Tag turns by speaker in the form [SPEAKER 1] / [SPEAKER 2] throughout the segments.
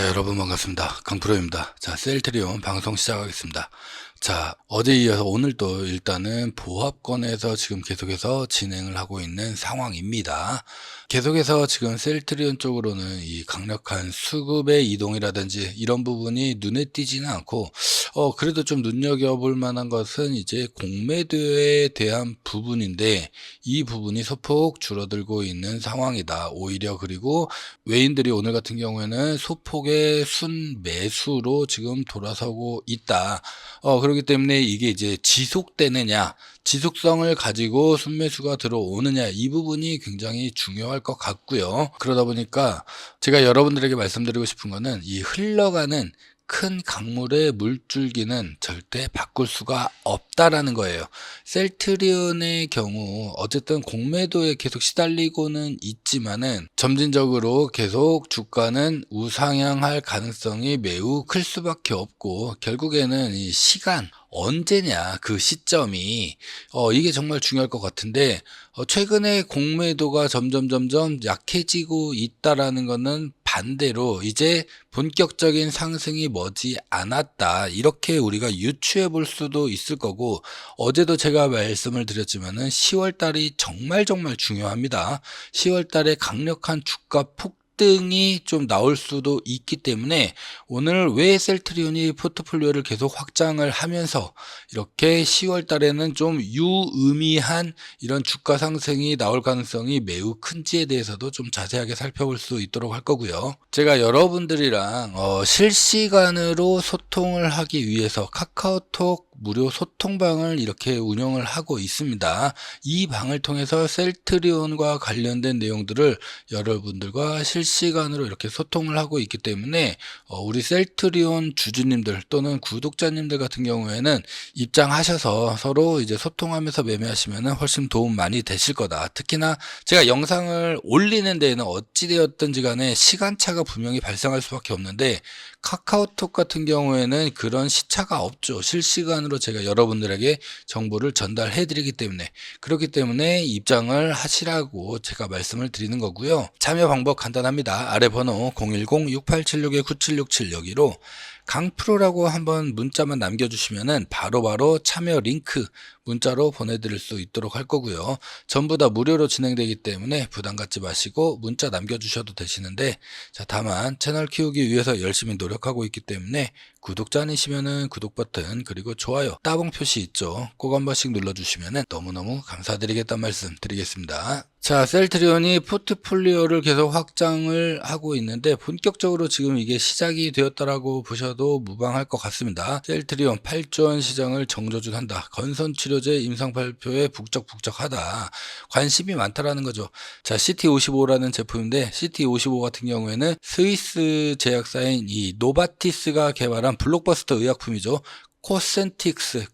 [SPEAKER 1] 자, 여러분 반갑습니다. 강프로입니다. 자, 셀트리온 방송 시작하겠습니다. 자, 어제 이어서 오늘 또 일단은 보합권에서 지금 계속해서 진행을 하고 있는 상황입니다. 계속해서 지금 셀트리온 쪽으로는 이 강력한 수급의 이동이라든지 이런 부분이 눈에 띄지는 않고, 그래도 좀 눈여겨볼 만한 것은 이제 공매도에 대한 부분인데, 이 부분이 소폭 줄어들고 있는 상황이다. 오히려 그리고 외인들이 오늘 같은 경우에는 소폭의 순매수로 지금 돌아서고 있다. 그렇기 때문에 이게 이제 지속되느냐, 지속성을 가지고 순매수가 들어오느냐, 이 부분이 굉장히 중요할 것 같고요. 그러다 보니까 제가 여러분들에게 말씀드리고 싶은 거는 이 흘러가는 큰 강물의 물줄기는 절대 바꿀 수가 없다라는 거예요. 셀트리온의 경우 어쨌든 공매도에 계속 시달리고는 있지만은 점진적으로 계속 주가는 우상향할 가능성이 매우 클 수밖에 없고, 결국에는 이 시간 언제냐, 그 시점이 이게 정말 중요할 것 같은데, 최근에 공매도가 점점 약해지고 있다라는 거는 반대로 이제 본격적인 상승이 머지 않았다, 이렇게 우리가 유추해 볼 수도 있을 거고, 어제도 제가 말씀을 드렸지만은 10월 달이 정말 중요합니다. 10월 달에 강력한 주가 폭등이 좀 나올 수도 있기 때문에 오늘 왜 셀트리온이 포트폴리오를 계속 확장을 하면서 이렇게 10월 달에는 좀 유의미한 이런 주가 상승이 나올 가능성이 매우 큰지에 대해서도 좀 자세하게 살펴볼 수 있도록 할 거고요. 제가 여러분들이랑 실시간으로 소통을 하기 위해서 카카오톡 무료 소통방을 이렇게 운영을 하고 있습니다. 이 방을 통해서 셀트리온과 관련된 내용들을 여러분들과 실시간으로 이렇게 소통을 하고 있기 때문에 우리 셀트리온 주주님들 또는 구독자님들 같은 경우에는 입장하셔서 서로 이제 소통하면서 매매하시면 훨씬 도움 많이 되실 거다. 특히나 제가 영상을 올리는 데에는 어찌되었든지 간에 시간차가 분명히 발생할 수밖에 없는데, 카카오톡 같은 경우에는 그런 시차가 없죠. 실시간으로 제가 여러분들에게 정보를 전달해 드리기 때문에, 그렇기 때문에 입장을 하시라고 제가 말씀을 드리는 거고요. 참여 방법 간단합니다. 아래 번호 010-6876-9767 여기로 강프로라고 한번 문자만 남겨주시면은 바로바로 참여 링크 문자로 보내드릴 수 있도록 할 거고요. 전부 다 무료로 진행되기 때문에 부담 갖지 마시고 문자 남겨주셔도 되시는데, 자, 다만 채널 키우기 위해서 열심히 노력하고 있기 때문에 구독자 아니시면은 구독 버튼 그리고 좋아요 따봉 표시 있죠, 꼭 한 번씩 눌러주시면은 너무너무 감사드리겠다는 말씀 드리겠습니다. 자, 셀트리온이 포트폴리오를 계속 확장을 하고 있는데 본격적으로 지금 이게 시작이 되었다라고 보셔도 무방할 것 같습니다. 셀트리온 8조 원 시장을 정조준한다. 건선치료제 임상 발표에 북적북적하다. 관심이 많다라는 거죠. 자, CT55라는 제품인데, CT55 같은 경우에는 스위스 제약사인 이 노바티스가 개발한 블록버스터 의약품이죠. 코센틱스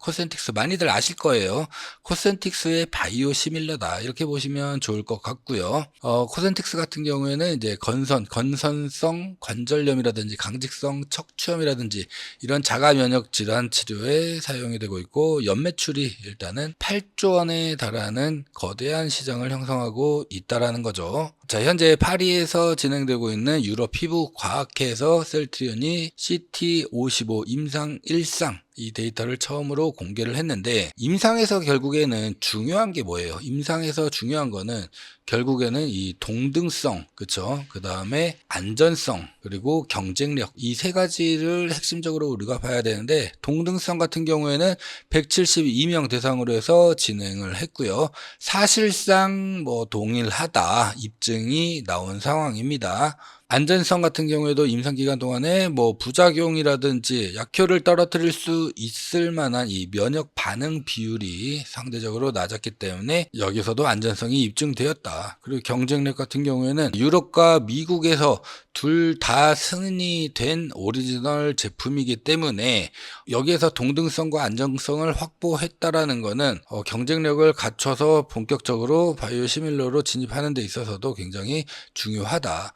[SPEAKER 1] 많이들 아실 거예요. 코센틱스의 바이오 시밀러다, 이렇게 보시면 좋을 것 같고요. 코센틱스 같은 경우에는 이제 건선성 관절염이라든지 강직성 척추염이라든지 이런 자가 면역 질환 치료에 사용이 되고 있고, 연매출이 일단은 8조 원에 달하는 거대한 시장을 형성하고 있다라는 거죠. 자, 현재 파리에서 진행되고 있는 유럽 피부 과학회에서 셀트리온이 CT55 임상 1상 이 데이터를 처음으로 공개를 했는데, 임상에서 결국에는 중요한 게 뭐예요? 임상에서 중요한 거는 결국에는 이 동등성, 그쵸? 그 다음에 안전성, 그리고 경쟁력, 이 세 가지를 핵심적으로 우리가 봐야 되는데, 동등성 같은 경우에는 172명 대상으로 해서 진행을 했고요. 사실상 동일하다 입증이 나온 상황입니다. 안전성 같은 경우에도 임상기간 동안에 부작용이라든지 약효를 떨어뜨릴 수 있을 만한 이 면역 반응 비율이 상대적으로 낮았기 때문에 여기서도 안전성이 입증되었다. 그리고 경쟁력 같은 경우에는 유럽과 미국에서 둘 다 승인이 된 오리지널 제품이기 때문에 여기에서 동등성과 안정성을 확보했다라는 것은 경쟁력을 갖춰서 본격적으로 바이오 시밀러로 진입하는 데 있어서도 굉장히 중요하다.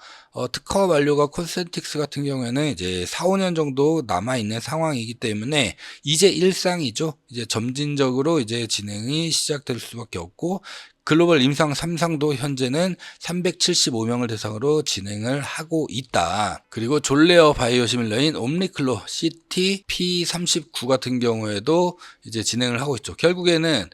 [SPEAKER 1] 특허 만료가 콘센틱스 같은 경우에는 이제 4, 5년 정도 남아있는 상황이기 때문에 이제 일상이죠. 이제 점진적으로 이제 진행이 시작될 수밖에 없고, 글로벌 임상 3상도 현재는 375명을 대상으로 진행을 하고 있다. 그리고 졸레어 바이오시밀러인 옴니클로 CT P39 같은 경우에도 이제 진행을 하고 있죠. 결국에는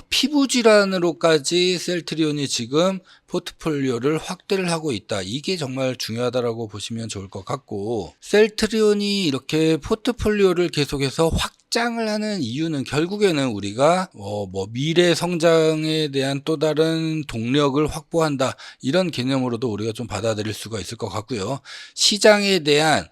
[SPEAKER 1] 피부 질환으로까지 셀트리온이 지금 포트폴리오를 확대를 하고 있다. 이게 정말 중요하다라고 보시면 좋을 것 같고, 셀트리온이 이렇게 포트폴리오를 계속해서 확장을 하는 이유는 결국에는 우리가 미래 성장에 대한 또 다른 동력을 확보한다, 이런 개념으로도 우리가 좀 받아들일 수가 있을 것 같고요. 시장에 대한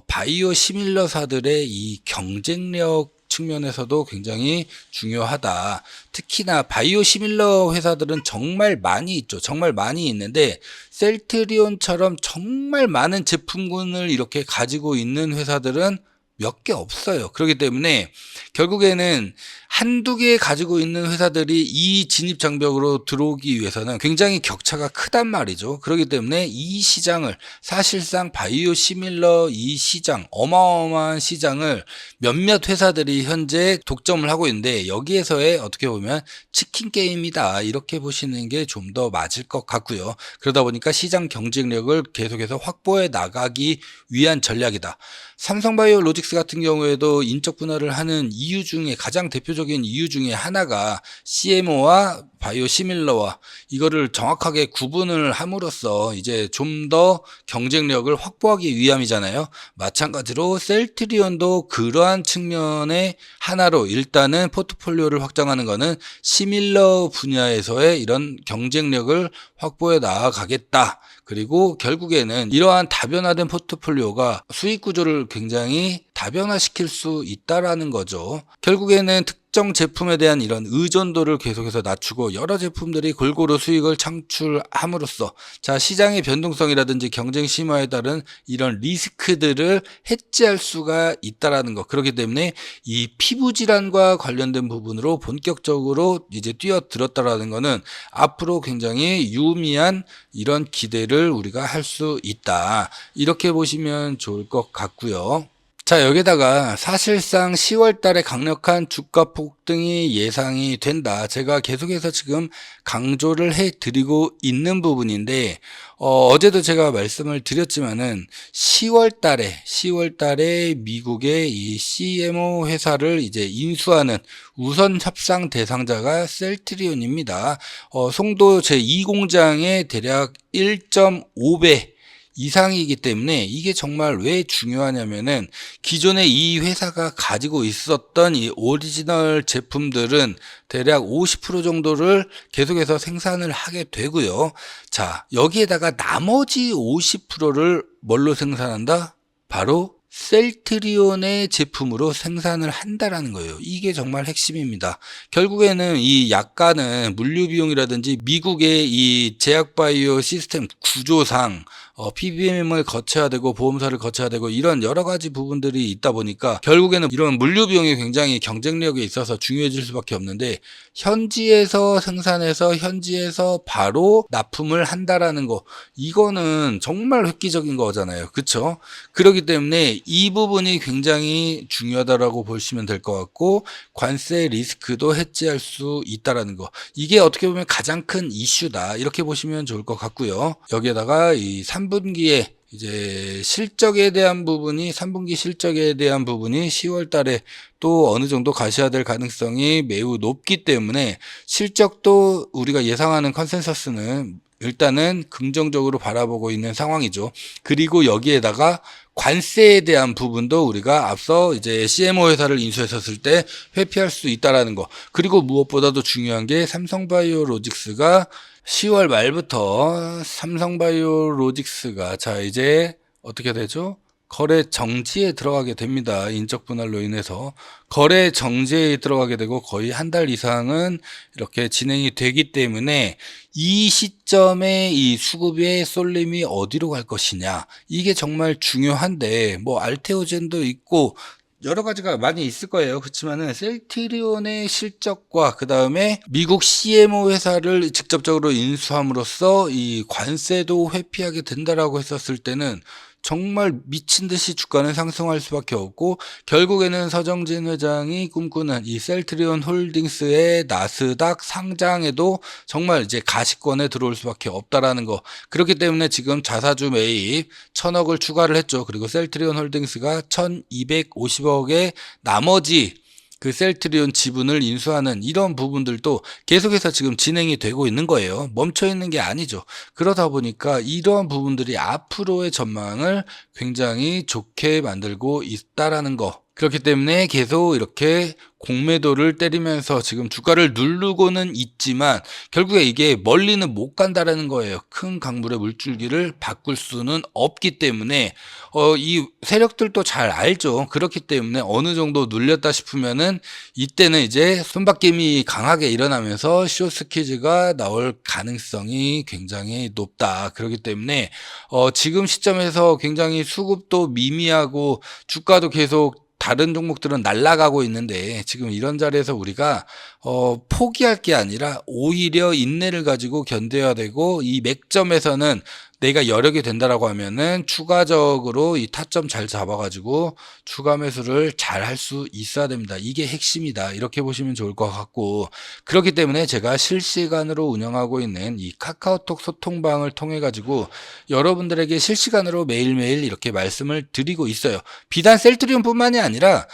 [SPEAKER 1] 바이오 시밀러사들의 이 경쟁력 측면에서도 굉장히 중요하다. 특히나 바이오 시밀러 회사들은 정말 많이 있죠. 정말 많이 있는데 셀트리온처럼 정말 많은 제품군을 이렇게 가지고 있는 회사들은 몇 개 없어요. 그렇기 때문에 결국에는 한두 개 가지고 있는 회사들이 이 진입 장벽으로 들어오기 위해서는 굉장히 격차가 크단 말이죠. 그렇기 때문에 이 시장을, 사실상 바이오 시밀러 이 시장, 어마어마한 시장을 몇몇 회사들이 현재 독점을 하고 있는데, 여기에서의 어떻게 보면 치킨 게임이다, 이렇게 보시는 게 좀 더 맞을 것 같고요. 그러다 보니까 시장 경쟁력을 계속해서 확보해 나가기 위한 전략이다. 삼성바이오로직스 같은 경우에도 인적 분할을 하는 이유 중에, 가장 대표적인 이유 중에 하나가 CMO와 바이오 시밀러와 이거를 정확하게 구분을 함으로써 이제 좀 더 경쟁력을 확보하기 위함이잖아요. 마찬가지로 셀트리온도 그러한 측면의 하나로 일단은 포트폴리오를 확장하는 것은 시밀러 분야에서의 이런 경쟁력을 확보해 나아가겠다. 그리고 결국에는 이러한 다변화된 포트폴리오가 수익 구조를 굉장히 다변화시킬 수 있다라는 거죠. 결국에는 특정 제품에 대한 이런 의존도를 계속해서 낮추고 여러 제품들이 골고루 수익을 창출함으로써 시장의 변동성이라든지 경쟁 심화에 따른 이런 리스크들을 해지할 수가 있다라는 것. 그렇기 때문에 이 피부 질환과 관련된 부분으로 본격적으로 이제 뛰어들었다라는 거는 앞으로 굉장히 유의미한 이런 기대를 우리가 할 수 있다, 이렇게 보시면 좋을 것 같고요. 여기다가 사실상 10월 달에 강력한 주가 폭등이 예상이 된다. 제가 계속해서 지금 강조를 해 드리고 있는 부분인데, 어제도 제가 말씀을 드렸지만은 10월 달에 미국의 이 CMO 회사를 이제 인수하는 우선 협상 대상자가 셀트리온입니다. 송도 제2공장의 대략 1.5배 이상이기 때문에 이게 정말 왜 중요하냐면은, 기존에 이 회사가 가지고 있었던 이 오리지널 제품들은 대략 50% 정도를 계속해서 생산을 하게 되고요. 여기에다가 나머지 50%를 뭘로 생산한다? 바로 셀트리온의 제품으로 생산을 한다라는 거예요. 이게 정말 핵심입니다. 결국에는 이 약간은 물류 비용이라든지 미국의 이 제약바이오 시스템 구조상 PBM을 거쳐야 되고 보험사를 거쳐야 되고 이런 여러 가지 부분들이 있다 보니까 결국에는 이런 물류 비용이 굉장히 경쟁력에 있어서 중요해질 수밖에 없는데, 현지에서 생산해서 현지에서 바로 납품을 한다라는 거, 이거는 정말 획기적인 거잖아요. 그렇죠? 그렇기 때문에 이 부분이 굉장히 중요하다라고 보시면 될 것 같고, 관세 리스크도 해지할 수 있다라는 거, 이게 어떻게 보면 가장 큰 이슈다, 이렇게 보시면 좋을 것 같고요. 여기에다가 이 3분기에 이제 실적에 대한 부분이 10월 달에 또 어느 정도 가셔야될 가능성이 매우 높기 때문에, 실적도 우리가 예상하는 컨센서스는 일단은 긍정적으로 바라보고 있는 상황이죠. 그리고 여기에다가 관세에 대한 부분도 우리가 앞서 이제 CMO 회사를 인수했었을 때 회피할 수 있다라는 거. 그리고 무엇보다도 중요한 게 삼성바이오로직스가 10월 말부터 삼성바이오로직스가 이제 어떻게 되죠? 거래 정지에 들어가게 됩니다. 인적 분할로 인해서 거래 정지에 들어가게 되고 거의 한 달 이상은 이렇게 진행이 되기 때문에, 이 시점에 이 수급의 쏠림이 어디로 갈 것이냐, 이게 정말 중요한데, 알테오젠도 있고 여러 가지가 많이 있을 거예요. 그렇지만은 셀트리온의 실적과 그 다음에 미국 CMO 회사를 직접적으로 인수함으로써 이 관세도 회피하게 된다라고 했었을 때는 정말 미친 듯이 주가는 상승할 수밖에 없고, 결국에는 서정진 회장이 꿈꾸는 이 셀트리온 홀딩스의 나스닥 상장에도 정말 이제 가시권에 들어올 수밖에 없다라는 거. 그렇기 때문에 지금 자사주 매입 1000억을 추가를 했죠. 그리고 셀트리온 홀딩스가 1250억의 나머지 그 셀트리온 지분을 인수하는 이런 부분들도 계속해서 지금 진행이 되고 있는 거예요. 멈춰 있는 게 아니죠. 그러다 보니까 이러한 부분들이 앞으로의 전망을 굉장히 좋게 만들고 있다라는 거. 그렇기 때문에 계속 이렇게 공매도를 때리면서 지금 주가를 누르고는 있지만 결국에 이게 멀리는 못 간다라는 거예요. 큰 강물의 물줄기를 바꿀 수는 없기 때문에 이 세력들도 잘 알죠. 그렇기 때문에 어느 정도 눌렸다 싶으면은 이때는 이제 손바뀜이 강하게 일어나면서 숏스퀴즈가 나올 가능성이 굉장히 높다. 그렇기 때문에 지금 시점에서 굉장히 수급도 미미하고 주가도 계속 다른 종목들은 날아가고 있는데 지금 이런 자리에서 우리가 포기할 게 아니라 오히려 인내를 가지고 견뎌야 되고, 이 맥점에서는 내가 여력이 된다라고 하면은 추가적으로 이 타점 잘 잡아가지고 추가 매수를 잘 할 수 있어야 됩니다. 이게 핵심이다. 이렇게 보시면 좋을 것 같고, 그렇기 때문에 제가 실시간으로 운영하고 있는 이 카카오톡 소통방을 통해 가지고 여러분들에게 실시간으로 매일매일 이렇게 말씀을 드리고 있어요. 비단 셀트리온뿐만이 아니라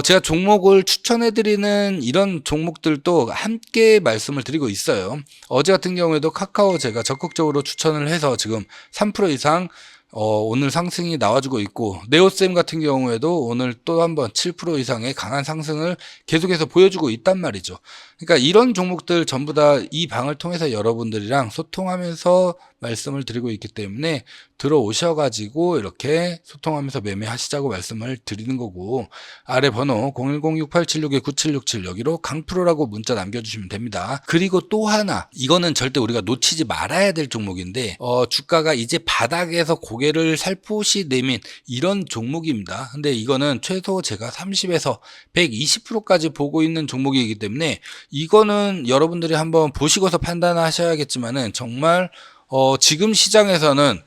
[SPEAKER 1] 제가 종목을 추천해드리는 이런 종목들도 함께 말씀을 드리고 있어요. 어제 같은 경우에도 카카오 제가 적극적으로 추천을 해서 지금 3% 이상 오늘 상승이 나와주고 있고, 네오셈 같은 경우에도 오늘 또 한번 7% 이상의 강한 상승을 계속해서 보여주고 있단 말이죠. 그러니까 이런 종목들 전부 다 이 방을 통해서 여러분들이랑 소통하면서 말씀을 드리고 있기 때문에 들어오셔가지고 이렇게 소통하면서 매매하시자고 말씀을 드리는 거고, 아래 번호 010-6876-9767 여기로 강프로라고 문자 남겨주시면 됩니다. 그리고 또 하나, 이거는 절대 우리가 놓치지 말아야 될 종목인데 주가가 이제 바닥에서 고개를 살포시 내민 이런 종목입니다. 근데 이거는 최소 제가 30에서 120%까지 보고 있는 종목이기 때문에 이거는 여러분들이 한번 보시고서 판단하셔야겠지만은 정말 지금 시장에서는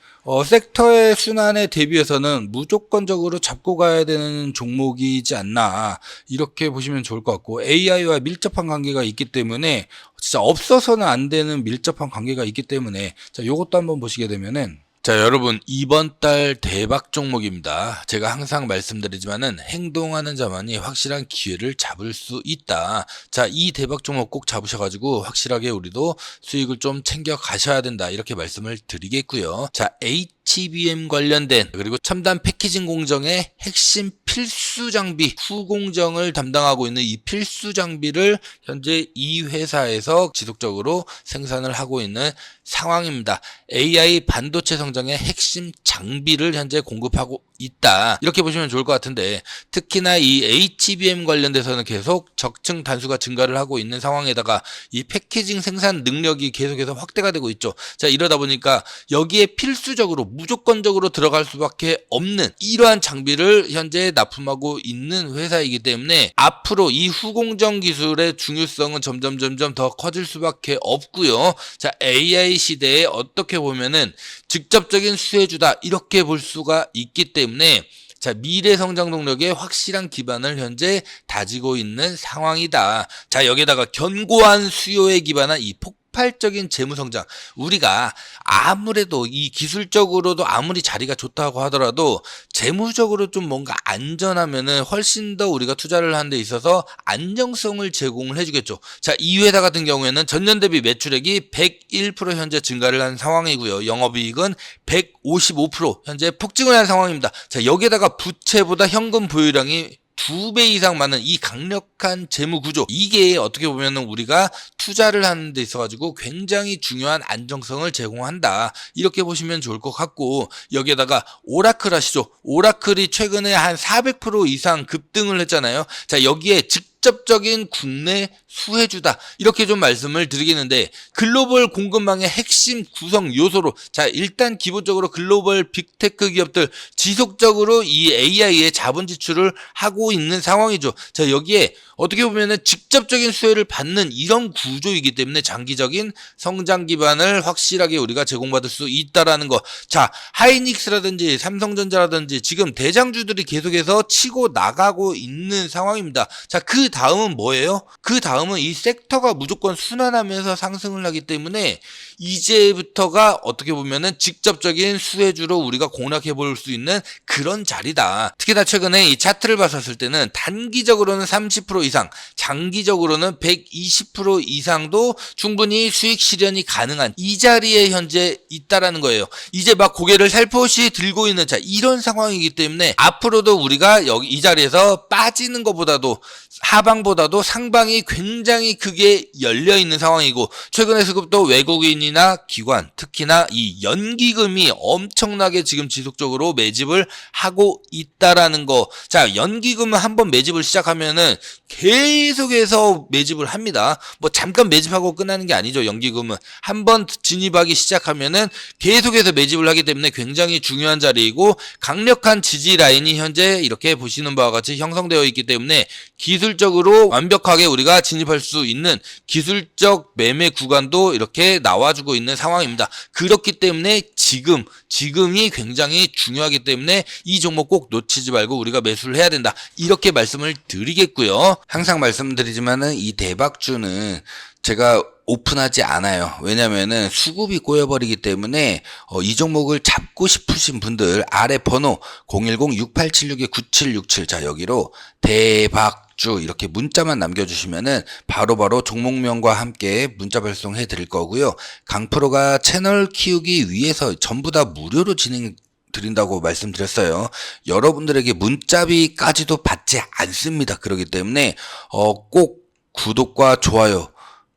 [SPEAKER 1] 섹터의 순환에 대비해서는 무조건적으로 잡고 가야 되는 종목이지 않나, 이렇게 보시면 좋을 것 같고, AI와 밀접한 관계가 있기 때문에 진짜 없어서는 안 되는 밀접한 관계가 있기 때문에, 자, 요것도 한번 보시게 되면은, 자, 여러분, 이번 달 대박 종목입니다. 제가 항상 말씀드리지만은 행동하는 자만이 확실한 기회를 잡을 수 있다. 자, 이 대박 종목 꼭 잡으셔가지고 확실하게 우리도 수익을 좀 챙겨 가셔야 된다. 이렇게 말씀을 드리겠고요. 자, HBM 관련된 그리고 첨단 패키징 공정의 핵심 필수 장비 후공정을 담당하고 있는 이 필수 장비를 현재 이 회사에서 지속적으로 생산을 하고 있는 상황입니다. AI 반도체 성장의 핵심 장비를 현재 공급하고 있다. 이렇게 보시면 좋을 것 같은데, 특히나 이 HBM 관련돼서는 계속 적층 단수가 증가를 하고 있는 상황에다가 이 패키징 생산 능력이 계속해서 확대가 되고 있죠. 자, 이러다 보니까 여기에 필수적으로 무조건적으로 들어갈 수밖에 없는 이러한 장비를 현재 납품하고 있는 회사이기 때문에 앞으로 이 후공정 기술의 중요성은 점점 더 커질 수밖에 없고요. 자, AI 시대에 어떻게 보면은 직접적인 수혜주다 이렇게 볼 수가 있기 때문에, 자, 미래 성장 동력의 확실한 기반을 현재 다지고 있는 상황이다. 자, 여기에다가 견고한 수요에 기반한 이 폭발적인 재무성장, 우리가 아무래도 이 기술적으로도 아무리 자리가 좋다고 하더라도 재무적으로 좀 뭔가 안전하면은 훨씬 더 우리가 투자를 하는 데 있어서 안정성을 제공을 해주겠죠. 자, 이 회사 같은 경우에는 전년 대비 매출액이 101% 현재 증가를 한 상황이고요. 영업이익은 155% 현재 폭증을 한 상황입니다. 자, 여기에다가 부채보다 현금 보유량이 2배 이상 많은 이 강력한 재무 구조, 이게 어떻게 보면은 우리가 투자를 하는 데 있어가지고 굉장히 중요한 안정성을 제공한다. 이렇게 보시면 좋을 것 같고, 여기에다가 오라클 아시죠? 오라클이 최근에 한 400% 이상 급등을 했잖아요. 자, 여기에 직접적인 국내 수혜주다. 이렇게 좀 말씀을 드리겠는데, 글로벌 공급망의 핵심 구성 요소로, 자, 일단 기본적으로 글로벌 빅테크 기업들 지속적으로 이 AI에 자본 지출을 하고 있는 상황이죠. 자, 여기에 어떻게 보면은 직접적인 수혜를 받는 이런 구조이기 때문에 장기적인 성장 기반을 확실하게 우리가 제공받을 수 있다라는 거. 자, 하이닉스라든지 삼성전자라든지 지금 대장주들이 계속해서 치고 나가고 있는 상황입니다. 자, 그 다음은 뭐예요? 그 다음은 이 섹터가 무조건 순환하면서 상승을 하기 때문에 이제부터가 어떻게 보면은 직접적인 수혜주로 우리가 공략해 볼 수 있는 그런 자리다. 특히나 최근에 이 차트를 봤었을 때는 단기적으로는 30% 이상, 장기적으로는 120% 이상도 충분히 수익 실현이 가능한 이 자리에 현재 있다라는 거예요. 이제 막 고개를 살포시 들고 있는 자, 이런 상황이기 때문에 앞으로도 우리가 여기 이 자리에서 빠지는 것보다도 하방보다도 상방이 굉장히 크게 열려 있는 상황이고, 최근에 수급도 외국인이나 기관, 특히나 이 연기금이 엄청나게 지금 지속적으로 매집을 하고 있다라는 거. 자, 연기금은 한번 매집을 시작하면은 계속해서 매집을 합니다. 뭐 잠깐 매집하고 끝나는 게 아니죠. 연기금은 한번 진입하기 시작하면은 계속해서 매집을 하기 때문에 굉장히 중요한 자리이고, 강력한 지지 라인이 현재 이렇게 보시는 바와 같이 형성되어 있기 때문에 기술적으로 완벽하게 우리가 진입할 수 있는 기술적 매매 구간도 이렇게 나와주고 있는 상황입니다. 그렇기 때문에 지금이 굉장히 중요하기 때문에 이 종목 꼭 놓치지 말고 우리가 매수를 해야 된다. 이렇게 말씀을 드리겠고요. 항상 말씀드리지만은 이 대박주는 제가 오픈하지 않아요. 왜냐면은 수급이 꼬여버리기 때문에 이 종목을 잡고 싶으신 분들 아래 번호 010-6876-9767, 자, 여기로 대박주 이렇게 문자만 남겨주시면은 바로바로 종목명과 함께 문자 발송해 드릴 거고요. 강프로가 채널 키우기 위해서 전부 다 무료로 드린다고 말씀드렸어요. 여러분들에게 문자비까지도 받지 않습니다. 그렇기 때문에 꼭 구독과 좋아요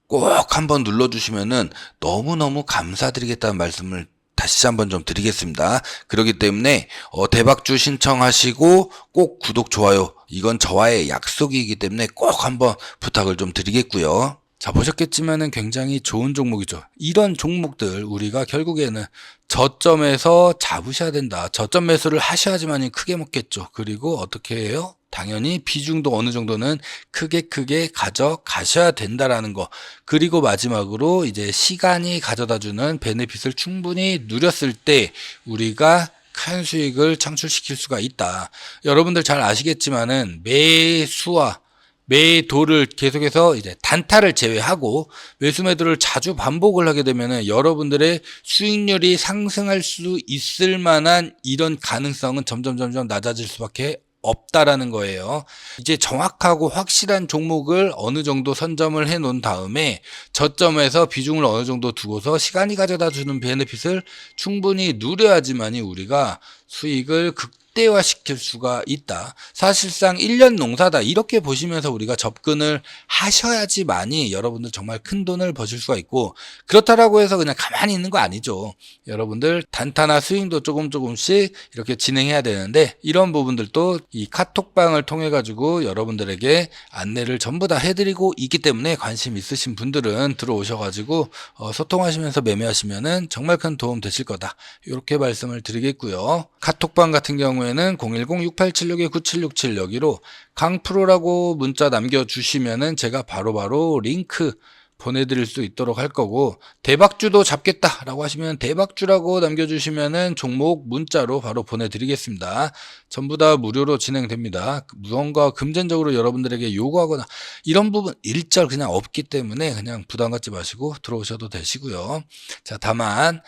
[SPEAKER 1] 꼭 한번 눌러주시면은 너무너무 감사드리겠다는 말씀을 다시 한번 좀 드리겠습니다. 그렇기 때문에 대박주 신청하시고 꼭 구독, 좋아요, 이건 저와의 약속이기 때문에 꼭 한번 부탁을 좀 드리겠고요. 자, 보셨겠지만은 굉장히 좋은 종목이죠. 이런 종목들 우리가 결국에는 저점에서 잡으셔야 된다. 저점 매수를 하셔야지만이 크게 먹겠죠. 그리고 어떻게 해요? 당연히 비중도 어느 정도는 크게 가져가셔야 된다라는 거. 그리고 마지막으로 이제 시간이 가져다주는 베네핏을 충분히 누렸을 때 우리가 큰 수익을 창출시킬 수가 있다. 여러분들 잘 아시겠지만은 매수와 매도를 계속해서 이제 단타를 제외하고 매수 매도를 자주 반복을 하게 되면은 여러분들의 수익률이 상승할 수 있을 만한 이런 가능성은 점점 낮아질 수밖에 없다라는 거예요. 이제 정확하고 확실한 종목을 어느 정도 선점을 해 놓은 다음에 저점에서 비중을 어느 정도 두고서 시간이 가져다 주는 베네핏을 충분히 누려야지만이 우리가 수익을 극대화시킬 수가 있다. 사실상 1년 농사다 이렇게 보시면서 우리가 접근을 하셔야지만이 여러분들 정말 큰 돈을 버실 수가 있고, 그렇다라고 해서 그냥 가만히 있는 거 아니죠. 여러분들 단타나 스윙도 조금씩 이렇게 진행해야 되는데, 이런 부분들도 이 카톡방을 통해 가지고 여러분들에게 안내를 전부 다 해드리고 있기 때문에 관심 있으신 분들은 들어오셔 가지고 소통하시면서 매매하시면은 정말 큰 도움 되실 거다, 이렇게 말씀을 드리겠고요. 카톡방 같은 경우에는 010-6876-9767 여기로 강프로라고 문자 남겨주시면은 제가 바로바로 링크 보내드릴 수 있도록 할 거고, 대박주도 잡겠다라고 하시면 대박주라고 남겨주시면은 종목 문자로 바로 보내드리겠습니다. 전부 다 무료로 진행됩니다. 무언가 금전적으로 여러분들에게 요구하거나 이런 부분 일절 그냥 없기 때문에 그냥 부담 갖지 마시고 들어오셔도 되시고요. 자, 다만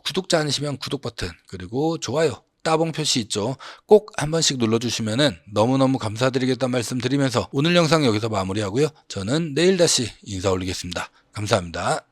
[SPEAKER 1] 구독자 아니시면 구독 버튼 그리고 좋아요 따봉 표시 있죠. 꼭 한 번씩 눌러주시면은 너무너무 감사드리겠다는 말씀 드리면서 오늘 영상 여기서 마무리하고요. 저는 내일 다시 인사 올리겠습니다. 감사합니다.